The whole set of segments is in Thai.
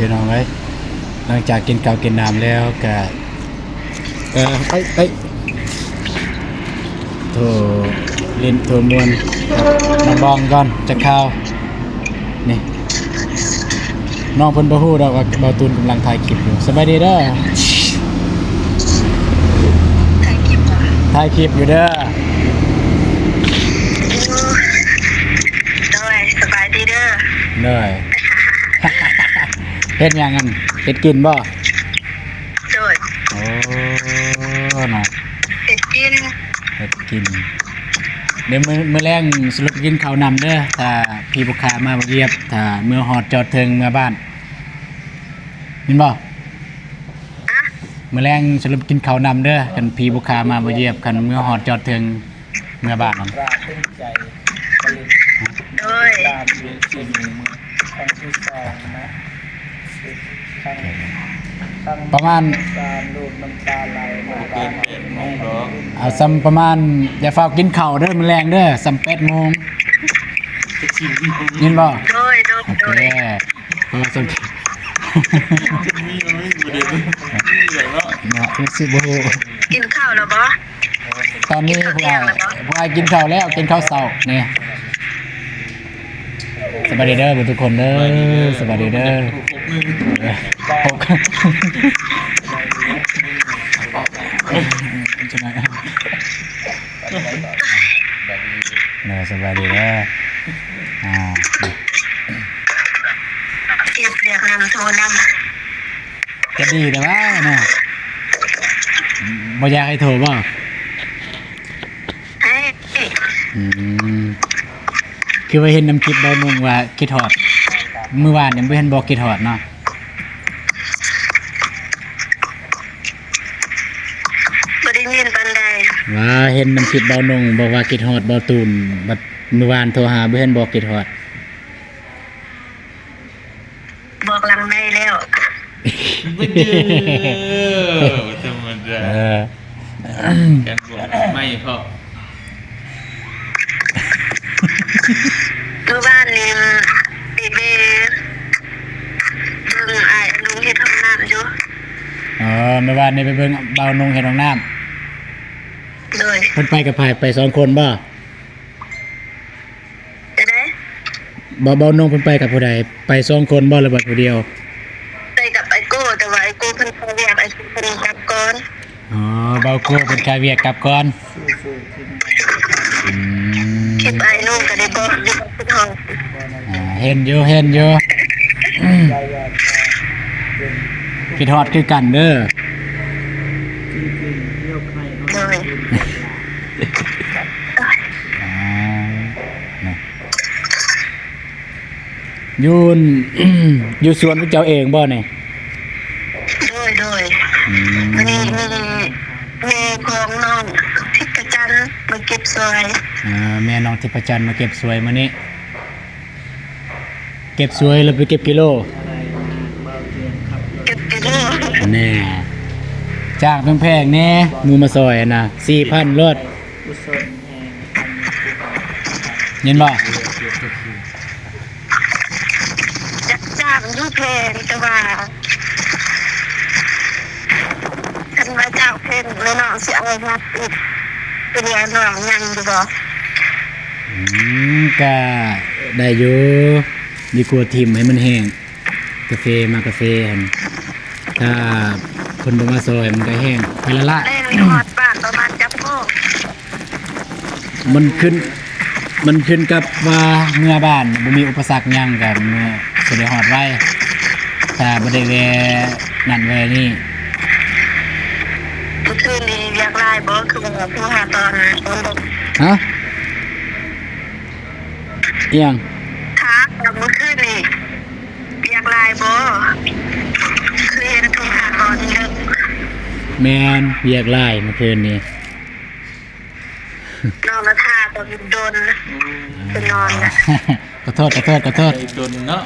พี่น้องเอ้ยหลังจากกินข้าวกินน้ำแล้วก็โถลิ้นโถมวนน้องบองก่อนจะข้าวนี่น้องเพิ่นบ่ฮู้ดอกว่าเบาตูนกำลังถ่ายคลิปอยู่สบายดีเด้อถ่ายคลิปอยู่เด้อด้วยสบายดีเด้อเด้อ เฮ็ดหยังกันเฮ็ดกินบ่ด้วยโอ้น่ะเฮ็ดกินเดี๋ยวมื้อแรงสรุปกินข้าวนำเด้อถ้าพี่บุคคามาบ่เยียบถ้าเมื่อฮอดจอดถึงเมื่อบ้านยินบ่มื้อแรงสรุปกินข้าวนำเด้อคันพี่บุคคามาบ่เยียบคันเมื่อฮอดจอดถึงเมื่อบ้านนั่นด้วยประมาณเอาซ้ำประมาณอย่าฝากกินข้าวเด้อมื้อแรงเด้อซ้ำ8 โมงยินบ่ด้วยโอเคเพราะว่าซ้ำเนาะสิบ่ฮู้กินข้าวแล้วบ่ตอนนี้พวกกินข้าวแล้วกินข้าวเช้านี่สบายดีเด้อทุกคนเด้อสบายดีเด้อใช่ไหมเนี่ยสบายดีเด้อเก็บเรียกนำโทรนำจะดีแต่ว่าเนี่ยบ่อยากให้โทรบ่คือว่าเห็นน้ำคลิปบ่นุ่งว่าคิดฮอดเมื่อวานเนี่ยบ่เห็นบอกคิดฮอดเนาะบ่ได้ยินปานใดว่าเห็นน้ำคลิปบ่นุ่งบอกว่าคิดฮอดบ่ตูนบัดเมื่อวานโทรหาบ่เห็นบอกคิดฮอดบอกหลังในแล้วไม่เด้อธรรมดากันบอกไม่พอตัวบ้านนี่ปีเบเบิ่งไอ้ลุงเฮ็ดห้องน้ำอยู่เมื่อวานนี้ไปเบิ่งเบานุ่งเฮ็ดห้องน้ำเลยเพิ่นไปกับไผไป2 คนบ่จะได้เบานุ่งเพิ่นไปกับผู้ใดไป2 คนบ่หรือว่าผู้เดียวไปกับไอ้โก้แต่ว่าไอ้โก้เพิ่นไปเรียกไอ้เพิ่นกลับก่อนเบาโก้เพิ่นคาเวียกกลับก่อนคลิปไอ้นุ่งก็ได้บอกอยู่ที่ห้องเห็นอยู่คิดฮอดคือกันเด้อเลยอยู่สวนพวกเจ้าเองบ่เนี่ยด้วยวันนี้มีแม่ของน้องทิพจันทร์มาเก็บสวยแม่น้องทิพจันทร์มาเก็บสวยมื้อนี้เก็บสวยแล้วไปเก็บกิโลแน่จ้างแพงๆแน่หมู่มาซอยน่ะ 4,000 รถเห็นบ่จ้างอยู่แพงแต่ว่าคันว่าจ้างแพงแล้วน้องสิเอามาอีกเป็นอย่างน้องยังอยู่บ่ก็ได้อยู่ดีกว่าทิ่มให้มันแห้งกาแฟมากาแฟหั่นถ้าคนบ่มาซอยมันก็แห้งไปละได้ฮอดบ้านประมาณจับโมงมันขึ้นกับว่าเมื่อบ้านบ่มีอุปสรรคหยังก็เมื่อสิได้ฮอดไว้ถ้าบ่ได้แวนั่นแวนี่เมื่อคืนนี้อยากไล่บ่คือว่าผู้หาตอนบ่ฮะเอียงทักเมื่อคืนนี้อยากไล่บ่คือเห็นผู้หาตอนเยอะแม่นเรียกไล่เมื่อคืนนี้นอนละท่าตอนโดนจะนอนนะขอโทษโดนเนาะ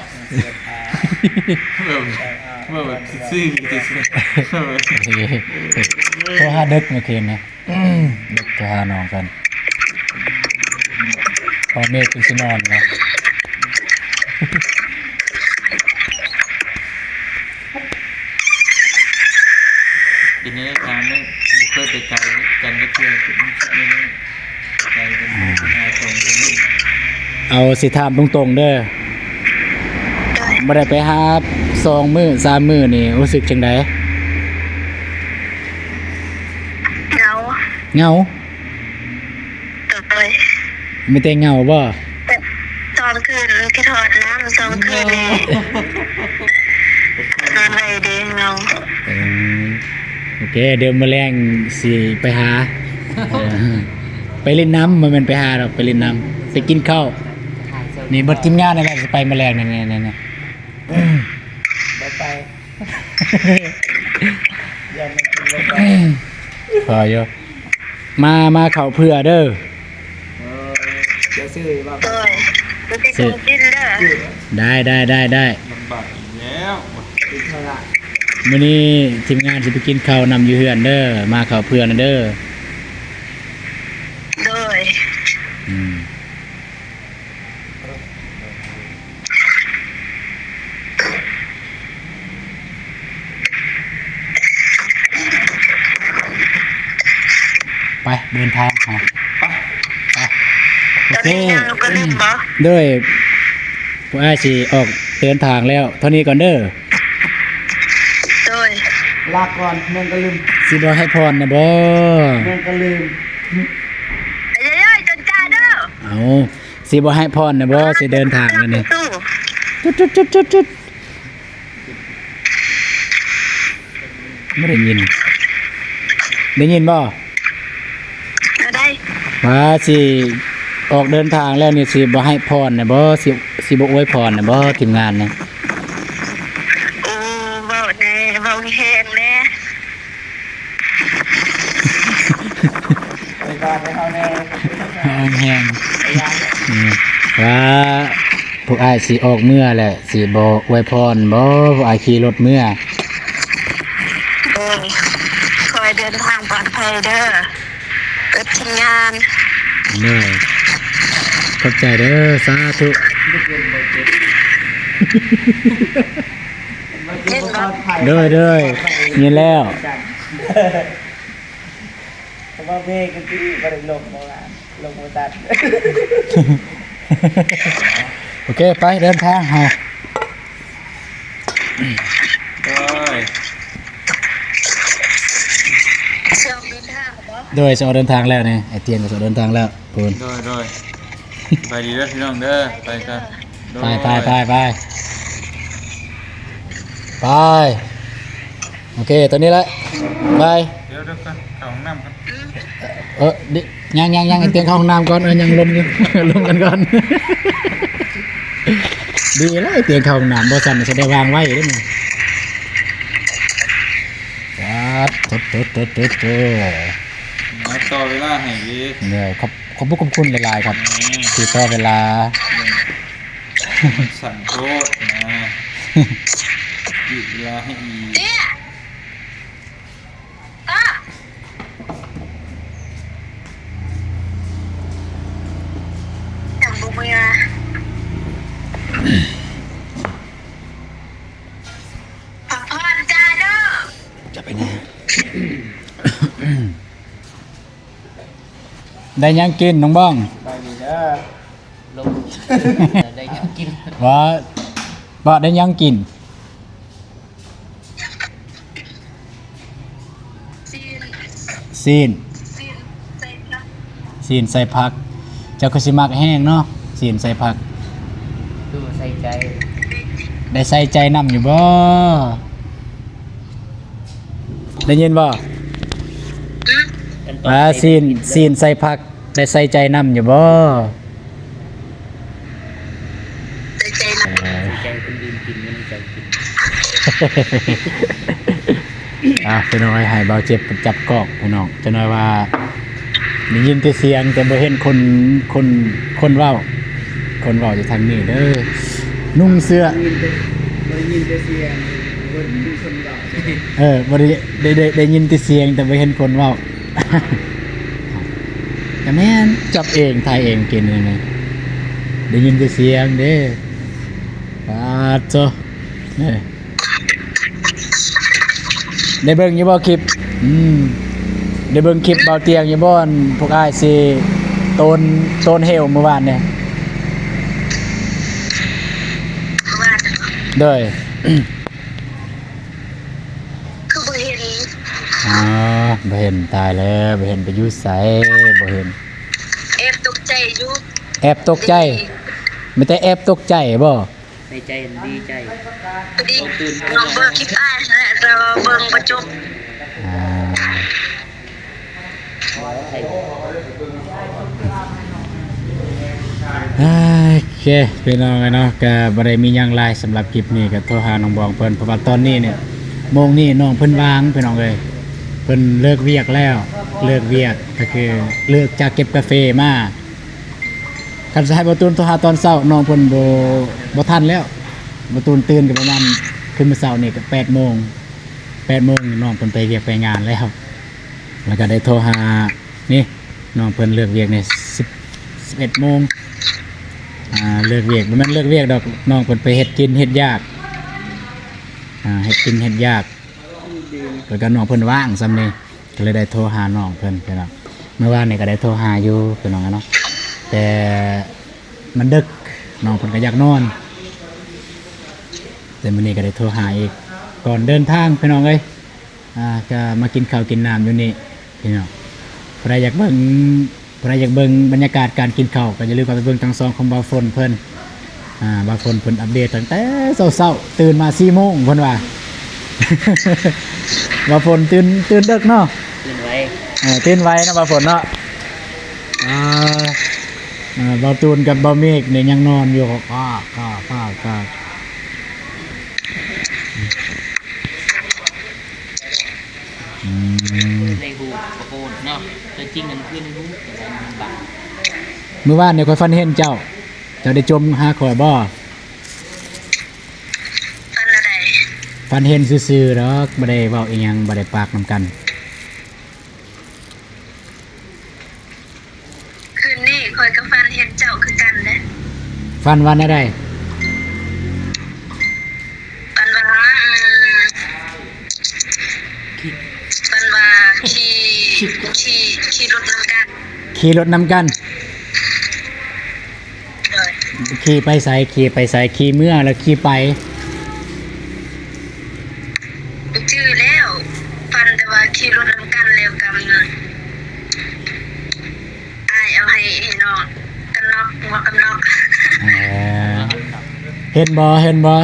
แบบซื่อโทรหาดึกเมื่อคืนนะดึกโทรหาน้องกันพอเมฆสินอนนะ เป็นในทางนึงบุเคยไปไกลกันก็เที่ยวเป็นนี่นึงไกลเป็นงานตรงเป็นนี่ เอาสิถามตรงๆเด้อ โดย บ่ได้ไปหา2 มื้อ 3 มื้อนี่รู้สึกจังได เหงา เหงา โดย มีแต่เหงาบ่ แต่ตอนคืนที่ถอดน้ำ2คืนนี่นอนไรเด้เหงา เออโอเคเดี๋ยวมื้อแลงสิไปหาไปเล่นน้ำมันแม่นไปหาดอกไปเล่นน้ำไปกินข้าวนี่เบิดทีมงานนั่นแหละสิไปมื้อแลงนั่นๆๆ ไปยังไม่กินเลย พออยู่มาเข้าเพื่อเด้อ เดี๋ยวซื้อว่า โดยมันสิกินกินเด้อ ได้ ลำบากอีกแล้ว กินเท่าไหร่ มื้อนี้ทีมงานสิไปกินข้าวนำอยู่เฮือนเด้อมาเข้าเพื่อนะเด้อ โดย อืมไปเดินทางค่ะไปโอ ตอน เค นี้ยังก็ลืมบ่ ด้วยผู้อ้ายสิออกเดินทางแล้วเท่านี้ก่อนเด้อ โดย ลาก่อนแม่งก็ลืม สิบ่ให้พรนะบ่ แม่งก็ลืม เอ้ยๆจนจ้าเด้อ เอาสิบ่ให้พรนะบ่สิเดินทางแล้วนี่ สู้ จุดไม่ได้ยินบ่ เอาได้ ว่าสิออกเดินทางแล้วนี่สิบ่ให้พรนะบ่สิบ่อวยพรนะบ่ทีมงานนะ โอ้เว้าแน่เว้าแห้งแน่ ไปก่อนไปเอาแน่ เอาแห้ง ไปยัง ว่าพวกอ้ายสิออกเมื่อแหละสิบ่อวยพรบ่พวกอ้ายขี่รถเมื่อ โดยคอยเดินทางปลอดภัยเด้อเปิดทีมงาน เด้อขอบใจเด้อสาธุ มากินบนต้นไผ่ เด้อยินแล้ว เพราะว่าเมฆกันที่บริลงโบราณลงโบตัด โอเคไปเดินทางเฮา โดย เชื่อมเดินทางบ่ โดยจะออกเดินทางแล้วนี่ไอเตียนก็จะออกเดินทางแล้วพูน โดยไปดีเด้อพี่น้องเด้อไปกัน ไปโอเคตัวนี้แหละไป เดี๋ยวกันเข้าห้องน้ำกัน ดิยังไอเตียนเข้าห้องน้ำก่อนยังลมอยู่ ลมกันก่อน ดีแล้วไอเตียนเข้าห้องน้ำบ่สั่นจะได้วางไว้ได้มั้ยครับตุ๊ด มาต่อเวลาให้ดี เนี่ยขอบคุณหลายๆครับที่ต่อเวลา สั่นโคตรนะยืดเวลาให้อี เตี้ยอ่ะอย่างบุมือพักผ่อนจ้าเด้อ จะไปไหน ได้ยังกินน้องบ้อง ไปดีเด้อลงได้ยังกิน ว่าได้ยังกิน ซีน ซีน ซีนใส่ละ ซีนใส่ผักเจ้าก็สิมักแห้งเนาะซีนใส่ผัก ดูใส่ใจ ได้ใส่ใจนำอยู่บ่ได้ยินบ่ซีนใส่ผักได้ใส่ใจนำอยู่บ่ ใส่ใจละ ใจคนดีกินไม่ใจกิน พี่น้อยให้เบาเจ็บจับกอกพี่น้องจะน้อยว่าได้ยินแต่เสียงแต่บ่เห็นคนเว้าอยู่ทางนี้เด้อนุ่งเสื้อ ยินแต่เสียงคนมีคนบอก บ่ได้ยินแต่เสียงแต่บ่เห็นคนเว้า แต่แม่นจับเองถ่ายเองกินเลยนะได้ยินแต่เสียงเด้ปาดโซได้เบิ่งอยู่บ่คลิป ได้เบิ่งคลิปเบาเตียงอยู่บ่อนพวกอ้ายสิโตนเฮลเมื่อวานเนี่ย ว่า เด้อ คือบ่เห็น อ๋อบ่เห็นตายแล้วบ่เห็นไปอยู่ไสบ่เห็น แอบตกใจอยู่ แอบตกใจไม่แต่แอบตกใจบ่ ในใจดีใจ พอดีน้องเบิ่งคลิปอ้ายนั่นแหละเราเบิ่งบ่จบ อ่าโอเคพี่น้องเนาะก็บ่ได้มีหยังหลายสำหรับคลิปนี้ก็โทรหาน้องบองเพิ่นเพราะว่าตอนนี้เนี่ยโมงนี้น้องเพิ่นวางพี่น้องเอ้ยเพิ่นเลิกเวียกแล้วเลิกเวียกก็คือเลิกจากเก็บกาแฟมาคันสิให้บ่ตูนโทรหาตอนเช้าน้องเพิ่นบ่ทันแล้วบ่ตูนตื่นก็ประมาณขึ้นมื้อเช้านี่ก็8:00 นนี่น้องเพิ่นไปเวียกไปงานแล้วแล้วก็ได้โทรหานี่น้องเพิ่นเลิกเวียกเนี่ย11:00 นเลิกเวียกบ่แม่นเลิกเวียกดอกน้องเพิ่นไปเฮ็ดกินเฮ็ดยากเฮ็ดกินเฮ็ดยากแล้วก็น้องเพิ่นว่างซ้ำนี่ก็เลยได้โทรหาน้องเพิ่นพี่น้องเมื่อวานนี่ก็ได้โทรหาอยู่พี่น้องเนาะแต่มันดึกน้องเพิ่นก็อยากนอนแต่มื้อนี้ก็ได้โทรหาอีกก่อนเดินทางพี่น้องเอ้ยก็มากินข้าวกินน้ำอยู่นี่พี่น้องใครอยากเบิ่งบรรยากาศการกินข้าวก็อย่าลืมไปเบิ่งทางซองของบาฝนเพิ่นบาฝนเพิ่นอัปเดตตั้งแต่เช้าๆตื่นมา 4:00 นเพิ่นว่า บาฝนตื่นดึกเนาะตื่นไวนะบาฝนเนาะบาตูนกับบาเมฆเนี่ยยังนอนอยู่ก็ในหูตะโกนเนาะแต่จริงมันขึ้นในหูแต่มันบัง เมื่อวานเนี่ยข่อยฝันเห็นเจ้าได้จมหาข่อยบ่ ฟันอะไร ฝันเห็นซื่อๆดอกบ่ได้เว้าอีหยังบ่ได้ปากนำกัน คืนนี้คอยกับฟันเห็นเจ้าคือกันเด้ ฝันวันได้ ฟันว่าฟันว่าขี่รถนำกัน ขี่รถนำกัน เลย ขี่ไปไสขี่เมื่อแล้วขี่ไป ชื่อแล้วฟันแต่ว่าขี่รถนำกันแล้วกันอ้ายเอาให้น้องกันน็อกหัวกันน็อก เห็นบ่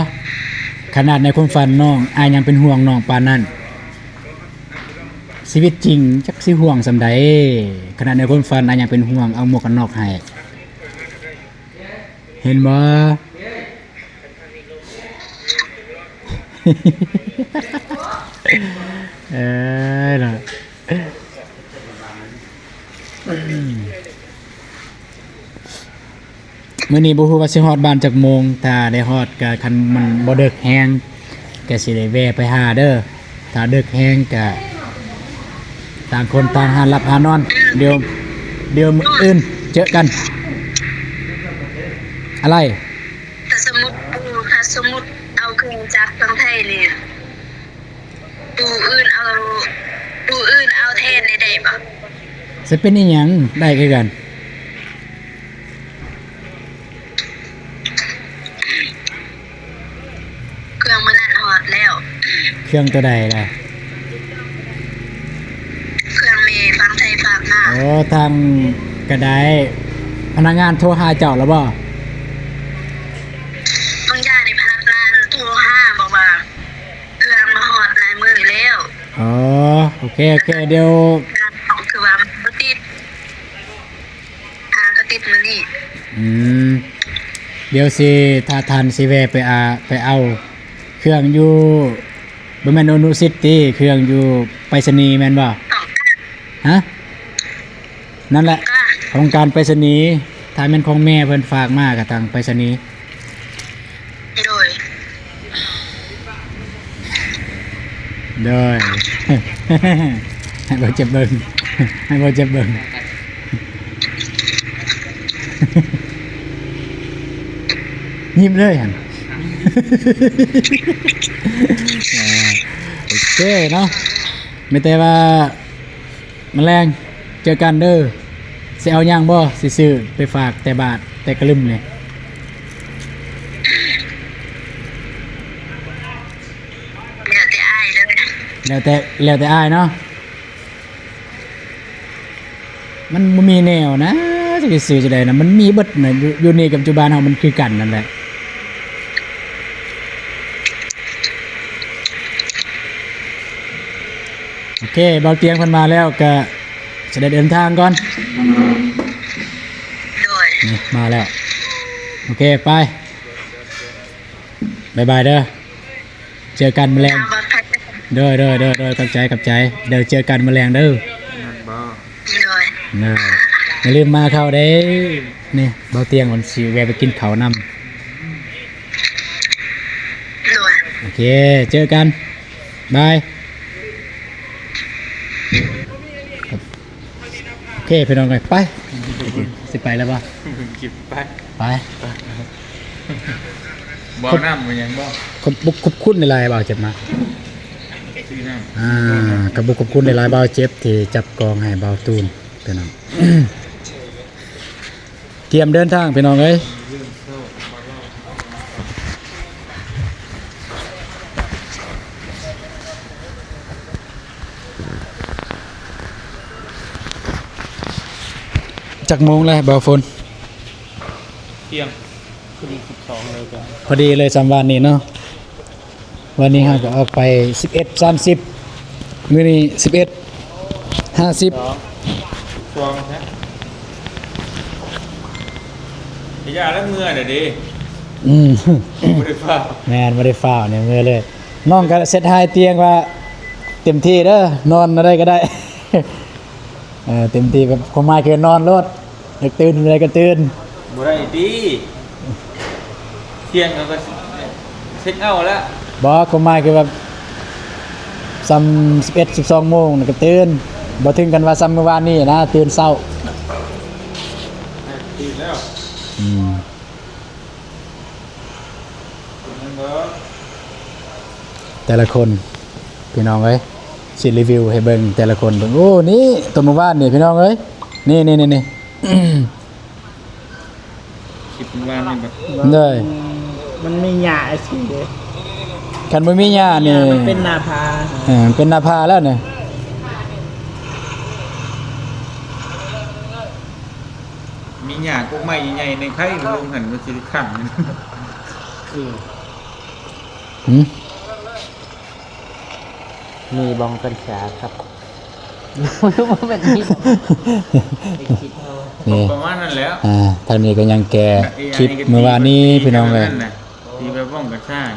ขนาดในความฝันน้องอายยังเป็นห่วงน้องปานนั้นชีวิตจริงจักสิห่วงสำใดขนาดในความฝันอายยังเป็นห่วงเอาหมวกกันน็อกให้เห็นบ่ ล่ะมื้อนี้บ่ฮู้ว่าสิฮอดบ้านจักโมงถ้าได้ฮอดก็คันมันบ่ดึกแฮงก็สิได้แวะไปหาเด้อถ้าดึกแฮงก็ต่างคนต่างหาหลับหานอน เดี๋ยวมื้ออื่นเจอกัน อะไร ถ้าสมมุติเอาเครื่องจักรทางไทยนี่ดูอื่นเอาแทนได้บ่ สิเป็นอีหยังได้คือกัน เครื่องมันนั่นฮอดแล้ว เครื่องตัวใดล่ะ เครื่องเมย์ฟังไทยฝากมา โอ้ทางก็ได้พนักงานโทรหาเจ้าแล้วบ่ บางอย่างในพนักงานโทรห้าบอกว่าเครื่องมาฮอดหลายมื้อแล้ว อ๋อโอเคเดี๋ยว งานของคือว่าบ่ติดก็ติดมื้อนี้ เดี๋ยวสิถ้าทันสิแวะไปเอาเครื่องอยู่บ่แม่นโอนุซิตี้เครื่องอยู่ไปรษณีย์แม่นบ่ ต้อง ฮะนั่นแหละ การ ของการไปรษณีย์ถ้าแม่นของแม่เพิ่นฝากมาก็ทางไปรษณีย์ โดย เด้อ ให้บ่เจ็บเบิ่งให้บ่เจ็บเบิ่ง ยิ้มเลยหั่น โอเคเนาะ ไม่แต่ว่าแมลงเจอกันเด้อสิเอาย่างบ่สิซื้อไปฝากแต่บาทแต่กระลึมเนี่ย แล้วแต่อ้ายเลย แล้วแต่อ้ายเนาะมันบ่มีแนวนะจะไปซื้อจะได้นะมันมีเบิดน่ะอยู่นี่กับปัจจุบันเฮามันคือกันนั่นแหละโอเคเบาเตียงเพิ่นมาแล้วก็จะได้เดินทางก่อน โดย นี่มาแล้วโอเคไปบ๊ายบายเด้อเจอกันแมลง ทางปลอดภัย เด้อกับใจเดี๋ยวเจอกันแมลงเด้อ นั่นบ่ โดย เด้ออย่าลืมมาเข้าเด้นี่เบาเตียงวันสิแวะไปกินข้าวน โดย ำโอเคเจอกันบายโอเคพี่น้องไปสิไปแล้วป่ะ กิบไป ไป บ่น้ำมันยังบ่ ขอบคุณในไลน์เบาเจ็บมา ซื้อน้ำ ขอบคุณในไลน์เบาเจ็บที่จับกองให้เบาตูนพี่น้อง เตรียมเดินทางพี่น้องเอ้ยจักโมงเลยเบาฝน เที่ยง คือดี12เลยจ้ะ พอดีเลย3วันนี้เนาะวันนี้เราก็ออกไป 11:30 มื้อนี้11:50 ฟองฮะอย่าแล้วเมื่อเด้อดิ อืม บ่ได้ฟ้า แม่นบ่ได้ฟ้าวเนี่ยมื้อเลยน้องก็เซตไฮเตียงว่าเต็มที่เด้อนอนอะไรก็ได้ เต็มที่แบบความหมายคือนอนรถอยากตื่นอะไรก็ตื่น บ่ได้ดิเที่ยงก็เช็คเอาท์แล้ว บ่ความหมายคือแบบซ้ำ11-12 โมงน่ะก็ตื่นบ่ถึงกันว่าซ้ำเมื่อวานนี้นะตื่นเช้า ตื่นแล้ว อืม นั่นบ่ แต่ละคนพี่น้องเอ้ยสิรีวิวให้เบิ่งแต่ละคนเบิ่งโอ้นี่ตัวเมื่อวานนี่พี่น้องเอ้ยนี่ คิดว่านี่แบบ เลย มันมีหญ้าสิเด้ คันบ่มีหญ้านี่ มันเป็นนาพา มันเป็นหน้าผาแล้วเนี่ย มีหญ้าพวกไม้ใหญ่ๆในไข่ลงหันมันสิขัง หืม มีบองกัญชาครับรู้ว่าแบบนี้ไปคิดเอา นี่ ประมาณนั้นแล้ว ทางนี้ก็ยังแกคลิปเมื่อวานนี้พี่น้องเอ้ย ตีไปบ้องกระชาก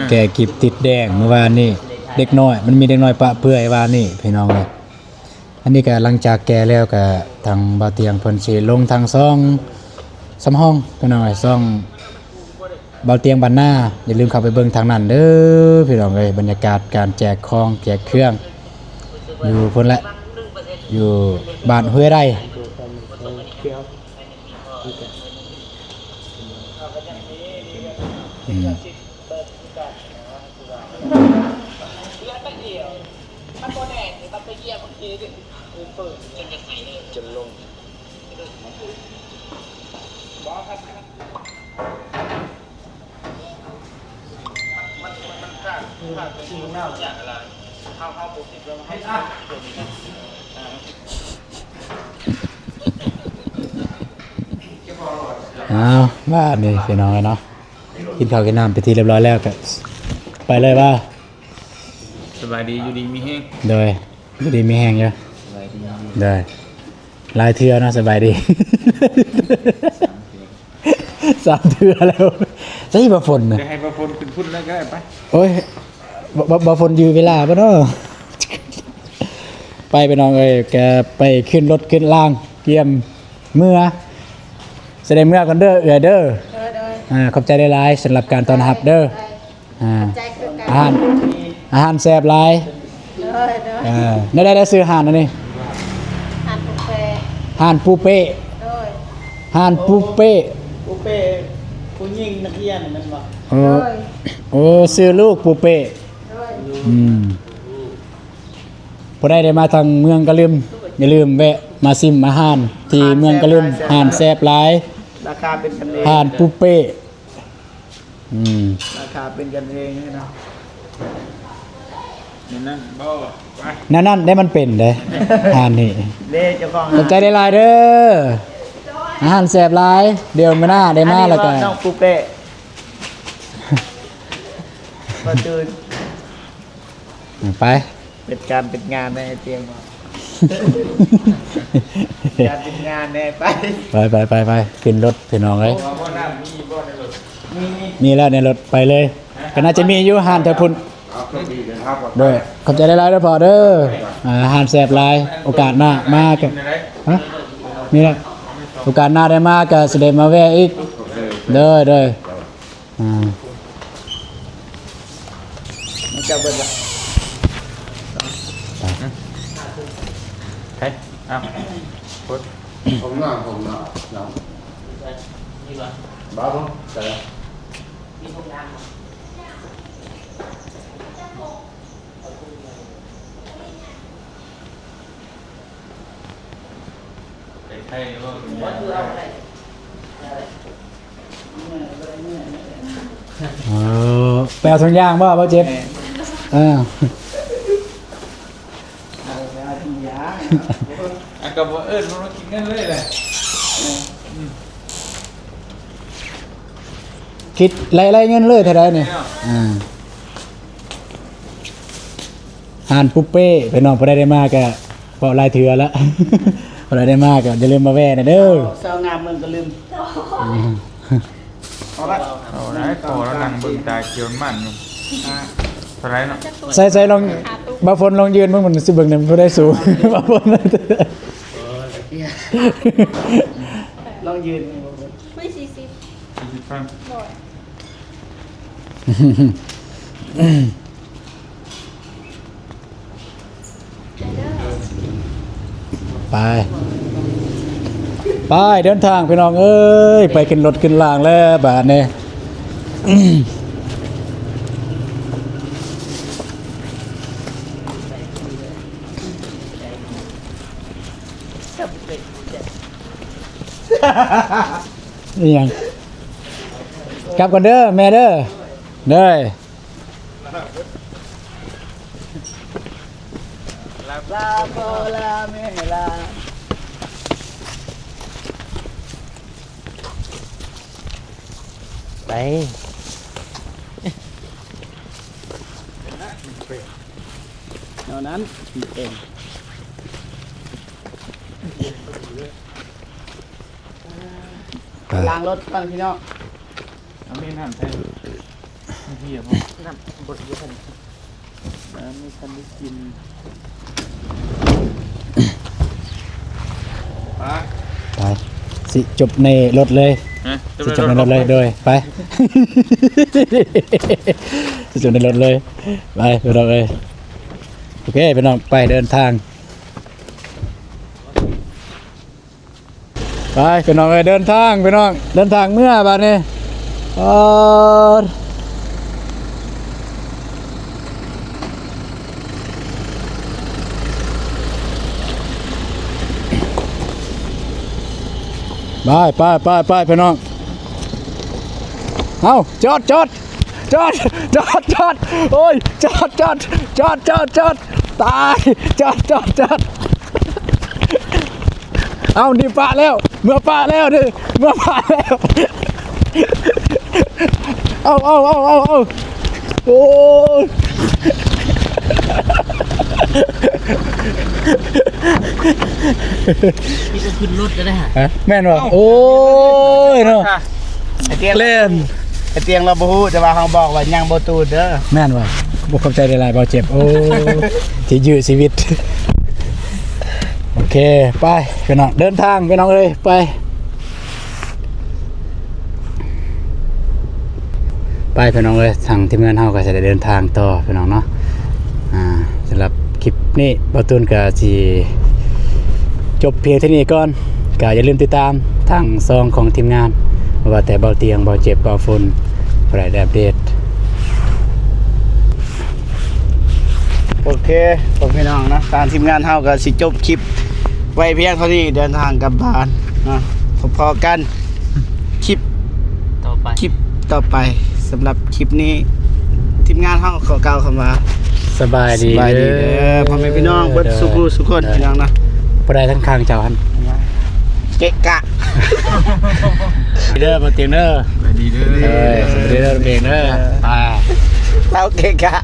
แกคลิปติดแดงเมื่อวานนี้เด็กน้อยมันมีเด็กน้อยปะเปื่อยวานนี้พี่น้องเอ้ยอันนี้ก็หลังจากแกแล้วก็ทางบ่าวเตียงเพิ่นสิลงทางซ่องสำห้องพี่น้องเอ้ยซ่องบ่าวเตียงบ้านหน้าอย่าลืมเข้าไปเบิ่งทางนั้นเด้อพี่น้องเอ้ยบรรยากาศการแจกของแจกเครื่องอยู่พุ่นแหละอยู่บ้านห้วยไร่อืมเอาบ้านนี่พี่น้องเนาะกินข้าวกินน้ำไปทีเรียบร้อยแล้วก็ไปเลยว่า สบายดีอยู่ดีมีแห้ง โดยอยู่ดีมีแห้งเยอะโดยลายเทือเนาะสบายดี 3 เทือแล้วใช่บ่ฝนน่ะ จะให้ประพลขึ้นพุ่นแล้วก็ได้ไป โอ้ยบ่ฝนอยู่เวลาบ่เนาะ ไปน้องเอ้ยแกไปขึ้นรถขึ้นล่างเกียมเมื่อแสดงเมื่อกันเด้อเด้อขอบใจหลายๆสำหรับการต้อนรับเด้ออาหารแซ่บหลายได้ซื้ออาหารอันนี้อาหารปูเป้อาหารปูเป้ ปูเป้ผู้หญิงนักเรียนมันบอก โอ้ซื้อลูกปูเป้ ผู้ใดได้มาทางเมืองกะลืมอย่าลืมแวะมาซิมอาหารที่เมืองกะลืมอาหารแซ่บหลาย ราคาเป็นกันเอง อาหารปุเป้ราคาเป็นกันเองนี่เนาะ นี่นั่นบ่ไป นั่นได้มันเป็นเด้อาหารนี่ เล่เจ้าของ สนใจได้หลายเด้ออาหารแซ่บหลายเดี๋ยวมื้อหน้าได้มาแล้วก็ อันนี้น้องปูเป้มาตื่น ไป เป็นการเป็นงานในเตียงมาการเป็นงานแน่ไป ไปขึ้นรถพี่น้องเอ้ย ว่าบ่น้ำมีบ่ในรถ มีแล้วในรถไปเลยก็น่าจะมีอยู่อาหารแถวพุ่นด้วยขอบใจได้หลายเด้อพ่อเด้ออาหารแซ่บหลายโอกาสหน้ามากัน ในไหน ฮะนี่แหละโอกาสหน้าได้มาก็สิได้มาแวะอีกเด้ออ่า มันจะเป็นแบบ เฮ้ยอ้าวกด ผมน่ะน้ำ นี่วะ บ้าผมแต่ มีห้องน้ำ ไปไทยบ่ วัดดูเอาอะไร แปลถุงยางบ่เจ็บอ่า เอาที่ยา อ่ะก็บ่มันมากินกันเลยแหละ คิดไล่เงินเลยเท่าไรเนี่ยหานปุ๊บเป้ไปนอนพอได้มากก็พอลายเถื่อแล้ว พอได้มากก็อย่าลืมมาแว่นะเด้อ เศร้างามเมืองก็ลืมเอาละ เอาได้โตแล้วนั่งเบิ่งตาเขียวมันอยู่เท่าไหร่เนาะ ใส่ลองบาฝนลองยืนมึงมันสิเบิ่งนำบ่ได้สูง บาฝน ลองยืน ไม่40 40ฟัง บ่อย ไปเดินทางพี่น้องเอ้ยไปขึ้นรถขึ้นล่างแล้วบาดนี้ นี่ยังกลับกันเด้อแม่เด้อเด้อ ลาโบลาเมลา ไป เท่านั้นเองล้างรถก่อนพี่น้อง เอามีน้ำใส่เฮียบ่ น้ำบดเยอะขนาดไม่ทันได้กิน ไปสิจบในรถเลย ฮะ สิจบในรถเลยโดยไป สิจบในรถเลยไปไปเราเลยโอเคพี่น้องไปเดินทางไปพี่น้องเดินทางพี่น้องเดินทางเมื่อบัดนี้ไปพี่น้องเอาจอดโอ้ยจอดตายจอดเอานี่ปะแล้วเมื่อปะแล้วดิเมื่อปะแล้วเอาโอ้ย พี่ก็ขึ้นรถจะได้ฮะ ฮะแม่นบ่โอ้ยเนาะ ไอเตียง เล่น ไอเตียงเราบูฮูแต่ว่าเขาบอกว่ายังบ่ตูดเด้อ แม่นบ่บ่เข้าใจได้หลายบ่เจ็บโอ้ที่ยื้อชีวิตโอเคไปพี่น้องเดินทางพี่น้องเอ้ยไปพี่น้องเอ้ยทางทีมงานเฮาก็จะได้เดินทางต่อพี่น้องเนาะสำหรับคลิปนี้บ่ตูนก็สิจบเพียงเท่านี้ก่อนก็อย่าลืมติดตามทางซองของทีมงานว่าแต่เบาเตียงเบาเจ็บเบาฝุ่นบ่ได้อัปเดต โอเคผมพี่น้องนะทางทีมงานเฮาก็สิจบคลิปไว้เพียงเท่านี้เดินทางกลับบ้านนะพอๆกันคลิป ต่อไป ต่อไปสำหรับคลิปนี้ทีมงานเฮาขอกล่าวคำว่า สบายดี สบายดีเด้อพ่อแม่พี่น้องเบิดสุขสุขคนพี่น้องนะ บ่ได้ทั้งข้างเจ้าหัน เกะกะ เด้อบ่เตียงเด้อ ไปดีเด้อ สวัสดีเด้อเบงเด้อไป เราเกะกะ